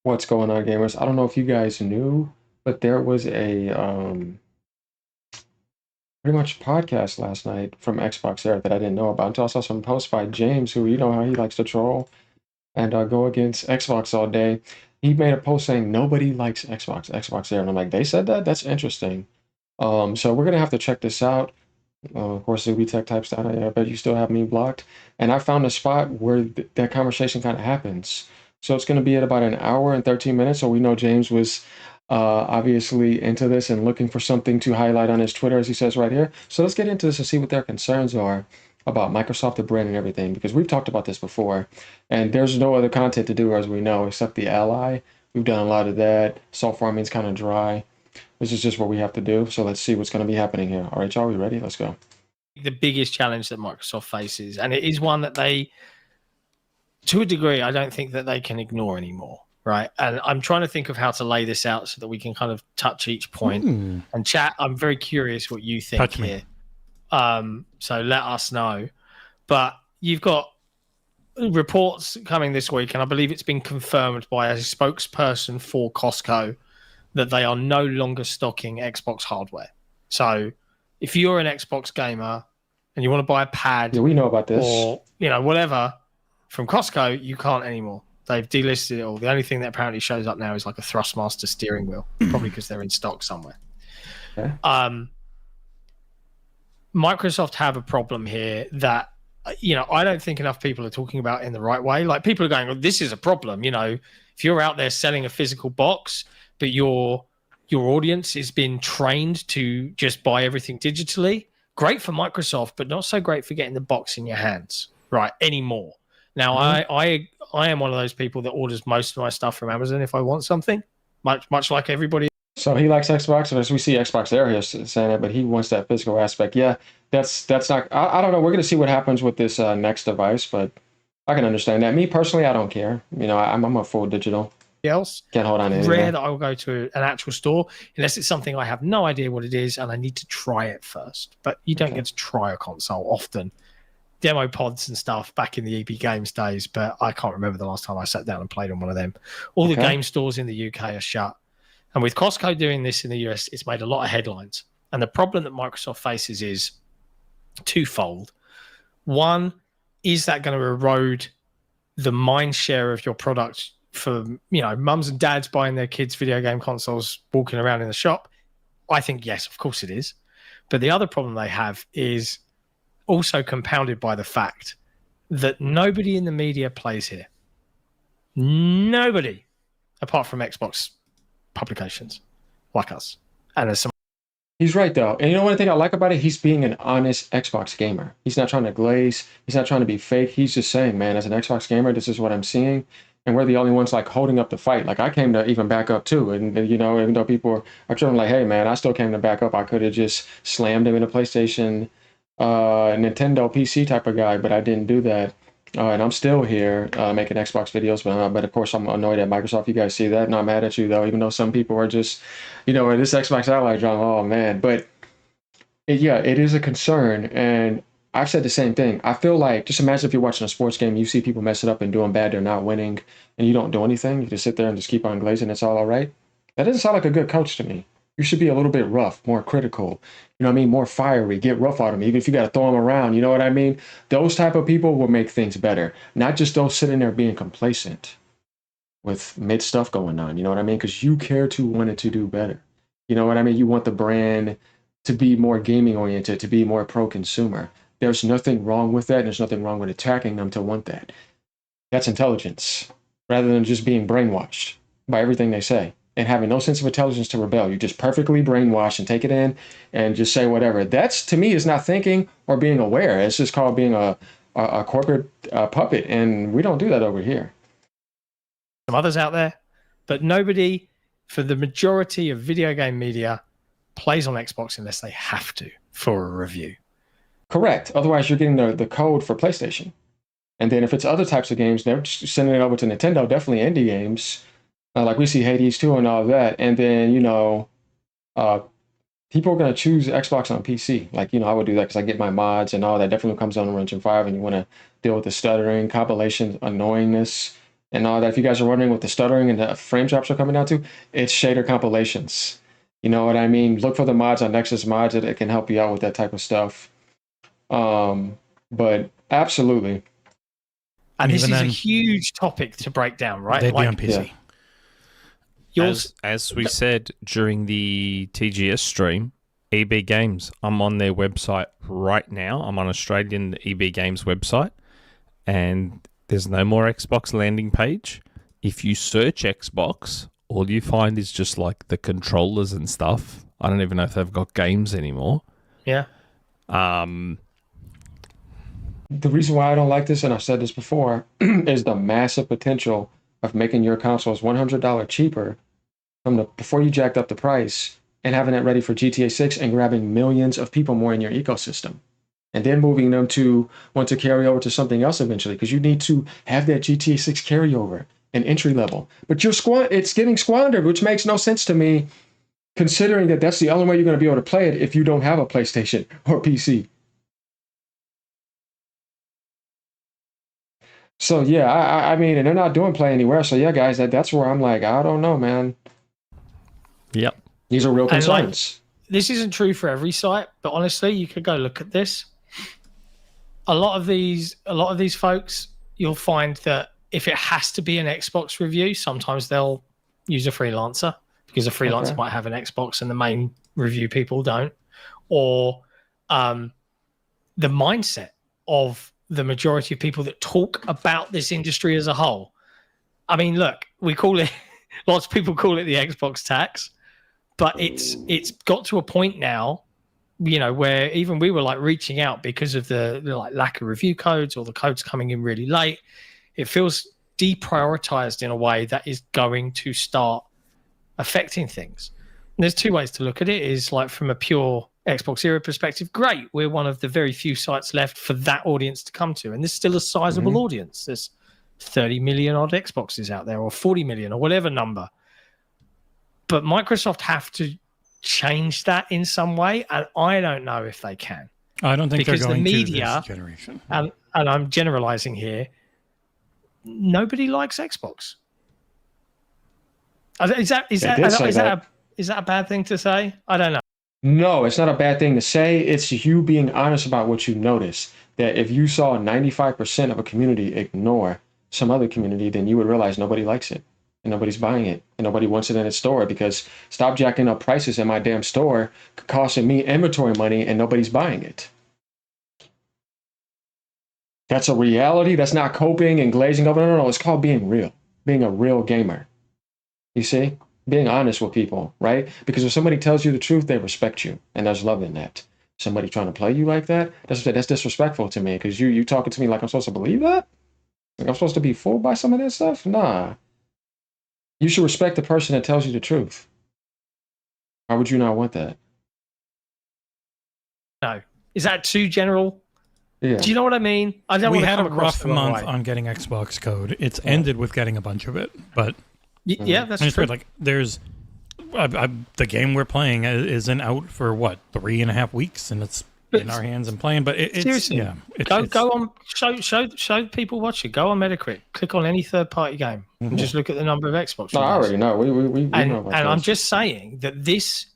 What's going on, gamers? I don't know if you guys knew, but there was a pretty much podcast last night from Xbox Air that I didn't know about until I saw some posts by James, who you know how he likes to troll and go against Xbox all day. He made a post saying nobody likes Xbox Air, and I'm like, they said that? That's interesting. So we're gonna have to check this out. Of course, Zuby Tech types that. I bet you still have me blocked. And I found a spot where that conversation kind of happens. So it's going to be at about an hour and 13 minutes. So we know James was obviously into this and looking for something to highlight on his Twitter, as he says right here. So let's get into this and see what their concerns are about Microsoft, the brand, and everything, because we've talked about this before. And there's no other content to do, as we know, except the Ally. We've done a lot of that. Salt farming's kind of dry. This is just what we have to do. So let's see what's going to be happening here. All right, y'all, we ready? Let's go. The biggest challenge that Microsoft faces, and it is one that they, to a degree, I don't think that they can ignore anymore, right? And I'm trying to think of how to lay this out so that we can kind of touch each point. And chat, I'm very curious what you think here. So let us know. But you've got reports coming this week, and I believe it's been confirmed by a spokesperson for Costco that they are no longer stocking Xbox hardware. So if you're an Xbox gamer and you want to buy a pad, yeah, we know about this, or whatever from Costco, you can't anymore. They've delisted it all. The only thing that apparently shows up now is like a Thrustmaster steering wheel, probably because they're in stock somewhere. Okay. Microsoft have a problem here that I don't think enough people are talking about in the right way. Like, people are going, well, this is a problem. If you're out there selling a physical box, but your audience has been trained to just buy everything digitally, great for Microsoft, but not so great for getting the box in your hands right anymore. Now, I am one of those people that orders most of my stuff from Amazon if I want something, much like everybody. So he likes Xbox, as we see Xbox Air here saying it, but he wants that physical aspect. Yeah, that's not. I don't know. We're gonna see what happens with this next device, but I can understand that. Me personally, I don't care. I'm a full digital. Else can't hold on to anything. Rare that I will go to an actual store unless it's something I have no idea what it is and I need to try it first. But you don't get to try a console often. Demo pods and stuff back in the EB Games days, but I can't remember the last time I sat down and played on one of them. All the game stores in the UK are shut. And with Costco doing this in the US, it's made a lot of headlines. And the problem that Microsoft faces is twofold. One, is that going to erode the mind share of your product for mums and dads buying their kids video game consoles, walking around in the shop? I think yes, of course it is. But the other problem they have is also compounded by the fact that nobody in the media plays here. Nobody, apart from Xbox publications like us. And there's some. He's right, though. And you know one thing I like about it? He's being an honest Xbox gamer. He's not trying to glaze. He's not trying to be fake. He's just saying, man, as an Xbox gamer, this is what I'm seeing. And we're the only ones like holding up the fight. Like, I came to even back up too. And even though people are trying like, hey, man, I still came to back up. I could have just slammed him in a PlayStation, Nintendo PC type of guy, but I didn't do that. And I'm still here making Xbox videos, but of course I'm annoyed at Microsoft. You guys see that? Not mad at you though, even though some people are just, this Xbox Ally drama. Oh man, but it is a concern, and I've said the same thing. I feel like, just imagine if you're watching a sports game, you see people messing up and doing bad, they're not winning, and you don't do anything. You just sit there and just keep on glazing. It's all right. That doesn't sound like a good coach to me. You should be a little bit rough, more critical, more fiery, get rough on them, even if you got to throw them around, you know what I mean? Those type of people will make things better, not just those sitting there being complacent with mid stuff going on, you know what I mean? Because you care to want it to do better. You know what I mean? You want the brand to be more gaming oriented, to be more pro-consumer. There's nothing wrong with that, and there's nothing wrong with attacking them to want that. That's intelligence, rather than just being brainwashed by everything they say and having no sense of intelligence to rebel. You just perfectly brainwash and take it in and just say whatever. That's, to me, is not thinking or being aware. It's just called being a corporate puppet, and we don't do that over here. Some others out there, but nobody, for the majority of video game media, plays on Xbox unless they have to for a review. Correct. Otherwise, you're getting the code for PlayStation. And then if it's other types of games, they're just sending it over to Nintendo, definitely indie games. Like we see Hades 2 and all that. And then, people are going to choose Xbox on PC. Like, I would do that because I get my mods and all that. Definitely comes on Unreal Engine 5, and you want to deal with the stuttering, compilation, annoyingness. and all that. If you guys are wondering what the stuttering and the frame drops are coming down to, it's shader compilations. You know what I mean? Look for the mods on Nexus Mods. It can help you out with that type of stuff. But absolutely. And this is a huge topic to break down, right? They'd be on PC. Yeah. As we said during the TGS stream, EB Games, I'm on their website right now. I'm on Australian EB Games website, and there's no more Xbox landing page. If you search Xbox, all you find is just like the controllers and stuff. I don't even know if they've got games anymore. Yeah. The reason why I don't like this, and I've said this before, is the massive potential of making your consoles $100 cheaper from before you jacked up the price and having it ready for GTA 6 and grabbing millions of people more in your ecosystem. And then moving them to want to carry over to something else eventually, because you need to have that GTA 6 carryover and entry level. But it's getting squandered, which makes no sense to me, considering that that's the only way you're going to be able to play it if you don't have a PlayStation or PC. So yeah, I mean, and they're not doing Play Anywhere. So yeah, guys, that's where I'm like, I don't know, man. Yep. These are real concerns. Like, this isn't true for every site, but honestly, you could go look at this. A lot of these folks, you'll find that if it has to be an Xbox review, sometimes they'll use a freelancer because a freelancer might have an Xbox and the main review people don't. Or the mindset of the majority of people that talk about this industry as a whole. I mean, look, we call it, lots of people call it the Xbox tax, but it's got to a point now, you know, where even we were like reaching out because of the like lack of review codes or the codes coming in really late. It feels deprioritized in a way that is going to start affecting things. And there's two ways to look at it. Is like from a pure Xbox era perspective, great. We're one of the very few sites left for that audience to come to. And there's still a sizable audience. There's 30 million odd Xboxes out there, or 40 million, or whatever number. But Microsoft have to change that in some way, and I don't know if they can. I don't think because they're going the media, to this generation. And I'm generalizing here, nobody likes Xbox. Is that a bad thing to say? I don't know. No, it's not a bad thing to say. It's you being honest about what you notice. That if you saw 95% of a community ignore some other community, then you would realize nobody likes it and nobody's buying it and nobody wants it in its store, because stop jacking up prices in my damn store, costing me inventory money, and nobody's buying it. That's a reality. That's not coping and glazing over. No, it's called being real, being a real gamer. You see? Being honest with people, right? Because if somebody tells you the truth, they respect you, and there's love in that. Somebody trying to play you like that, that's disrespectful to me, because you talking to me like I'm supposed to believe that? Like I'm supposed to be fooled by some of that stuff? Nah. You should respect the person that tells you the truth. Why would you not want that? No. Is that too general? Yeah. Do you know what I mean? I don't We want to had come a across rough month on getting Xbox code. It's ended with getting a bunch of it, but yeah, that's it's true. weird. Like there's the game we're playing isn't out for what 3.5 weeks, and it's in our hands and playing. But it's seriously, yeah. Go on, show people watching. Go on Metacritic, click on any third-party game, and just look at the number of Xbox. No, I already know. We know about and I'm those. just saying that this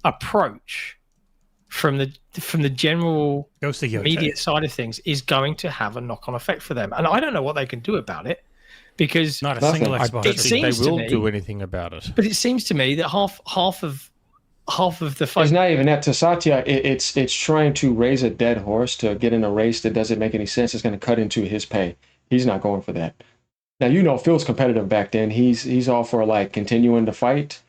approach from the general media side of things is going to have a knock-on effect for them, and I don't know what they can do about it, because not a single Xbox. I don't think they will do anything about it. But it seems to me that half of the fight. It's not even that. To Satya, it's trying to raise a dead horse to get in a race that doesn't make any sense. It's going to cut into his pay. He's not going for that. Now, you know, Phil's competitive back then. He's all for like continuing to fight,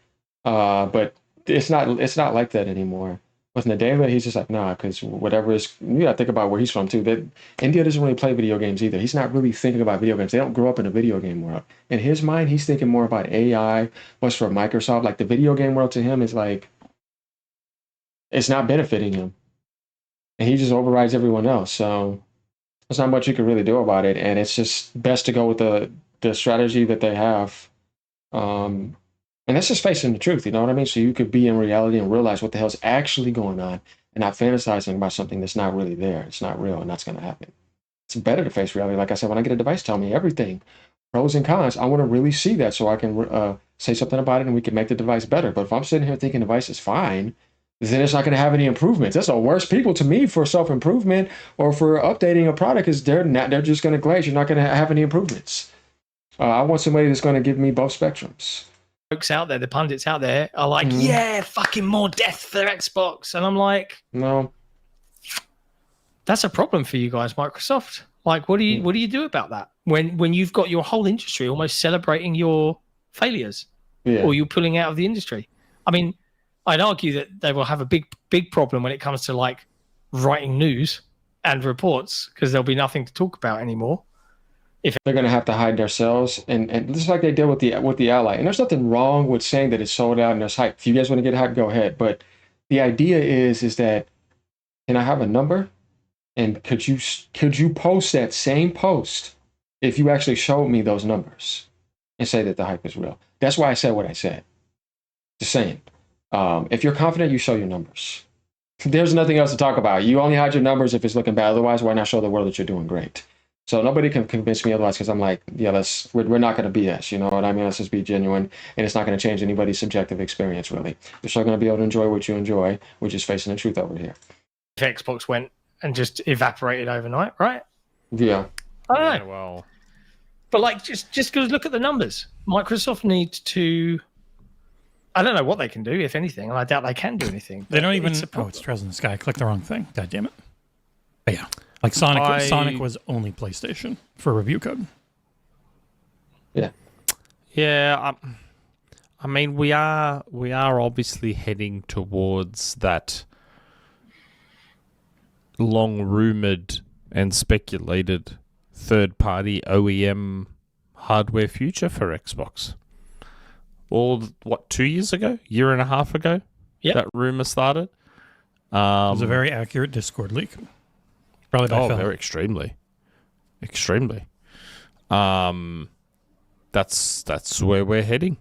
but it's not like that anymore. With Nadella, he's just like, nah, because whatever is, you got to think about where he's from too. That India doesn't really play video games either. He's not really thinking about video games. They don't grow up in a video game world. In his mind, he's thinking more about AI, what's for Microsoft. Like the video game world to him is like, it's not benefiting him. And he just overrides everyone else. So there's not much you can really do about it. And it's just best to go with the strategy that they have. And that's just facing the truth, you know what I mean? So you could be in reality and realize what the hell's actually going on and not fantasizing about something that's not really there. It's not real, and that's going to happen. It's better to face reality. Like I said, when I get a device, tell me everything pros and cons, I want to really see that so I can say something about it and we can make the device better. But if I'm sitting here thinking the device is fine, then it's not going to have any improvements. That's the worst people to me for self-improvement or for updating a product is they're just going to glaze. You're not going to have any improvements. I want somebody that's going to give me both spectrums. Folks out there, the pundits out there are like, Mhm. yeah, fucking more death for Xbox. And I'm like, No, that's a problem for you guys, Microsoft. Like, what do you do about that when you've got your whole industry almost celebrating your failures yeah. or you pulling out of the industry? I mean, I'd argue that they will have a big problem when it comes to like writing news and reports because there'll be nothing to talk about anymore. They're going to have to hide themselves, and just like they did with the Ally. And there's nothing wrong with saying that it's sold out and there's hype. If you guys want to get hype, go ahead. But the idea is that, can I have a number? And could you post that same post if you actually showed me those numbers and say that the hype is real? That's why I said what I said. Just saying. If you're confident, you show your numbers. There's nothing else to talk about. You only hide your numbers if it's looking bad. Otherwise, why not show the world that you're doing great? So nobody can convince me otherwise because I'm like, yeah, we're not going to BS. You know what I mean? Let's just be genuine. And it's not going to change anybody's subjective experience, really. You're still going to be able to enjoy what you enjoy, which is facing the truth over here. If Xbox went and just evaporated overnight, right? Yeah. I don't know. Yeah, well, But like, just because look at the numbers. Microsoft needs to. I don't know what they can do, if anything, and I doubt they can do anything. They don't even. It's a problem. It's Trails in the Sky. I clicked the wrong thing. God damn it. But yeah, like Sonic was only PlayStation for review code. Yeah. yeah. I mean, we are obviously heading towards that long rumored and speculated third-party OEM hardware future for Xbox. All what 2 years ago, year and a half ago, that rumor started. It was a very accurate Discord leak. Probably by Phil. Very extremely. That's where we're heading.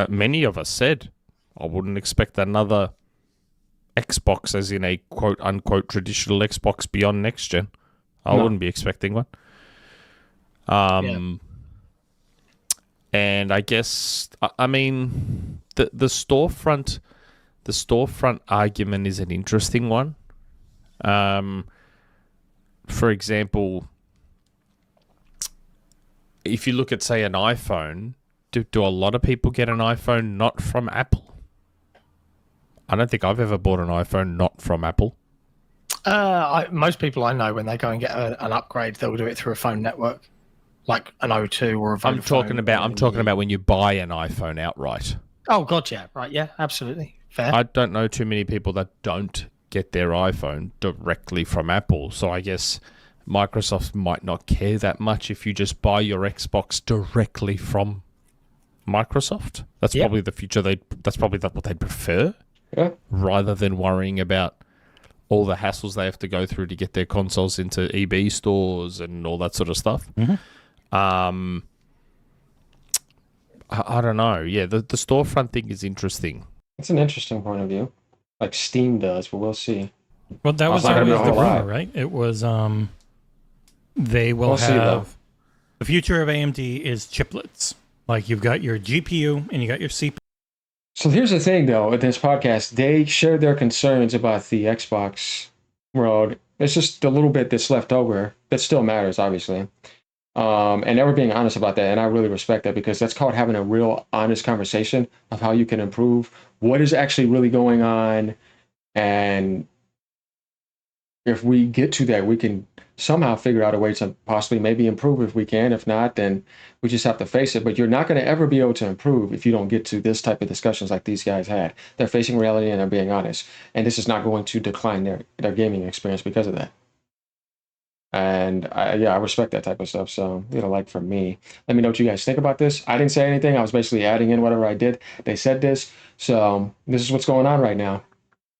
Many of us said, I wouldn't expect another Xbox, as in a quote unquote traditional Xbox beyond next gen. I wouldn't be expecting one. And I guess, I mean, the storefront argument is an interesting one. For example, if you look at, say, an iPhone, do a lot of people get an iPhone not from Apple? I don't think I've ever bought an iPhone not from Apple. Most people I know, when they go and get an upgrade, they'll do it through a phone network, like an O2 or a Vodafone. I'm talking about when you buy an iPhone outright. Oh God, yeah, right, yeah, absolutely, fair. I don't know too many people that don't get their iPhone directly from Apple. So I guess Microsoft might not care that much if you just buy your Xbox directly from Microsoft. That's probably the future. That's probably what they'd prefer, rather than worrying about all the hassles they have to go through to get their consoles into EB stores and all that sort of stuff. Mm-hmm. I don't know. Yeah, the storefront thing is interesting. It's an interesting point of view. Like Steam does, but we'll see. Well, that was always the rumor, right? It was they will have the future of AMD is chiplets. Like you've got your GPU and you got your CPU. So here's the thing, though. At this podcast, they shared their concerns about the Xbox world. It's just a little bit that's left over that still matters, obviously. And they were being honest about that, and I really respect that because that's called having a real honest conversation of how you can improve, what is actually really going on, and if we get to that, we can somehow figure out a way to possibly maybe improve if we can. If not, then we just have to face it. But you're not going to ever be able to improve if you don't get to this type of discussions like these guys had. They're facing reality and they're being honest, and this is not going to decline their gaming experience because of that. And I respect that type of stuff. So, like for me, let me know what you guys think about this. I didn't say anything. I was basically adding in whatever I did. They said this. So this is what's going on right now.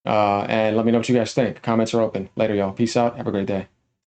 And let me know what you guys think. Comments are open. Later, y'all. Peace out. Have a great day.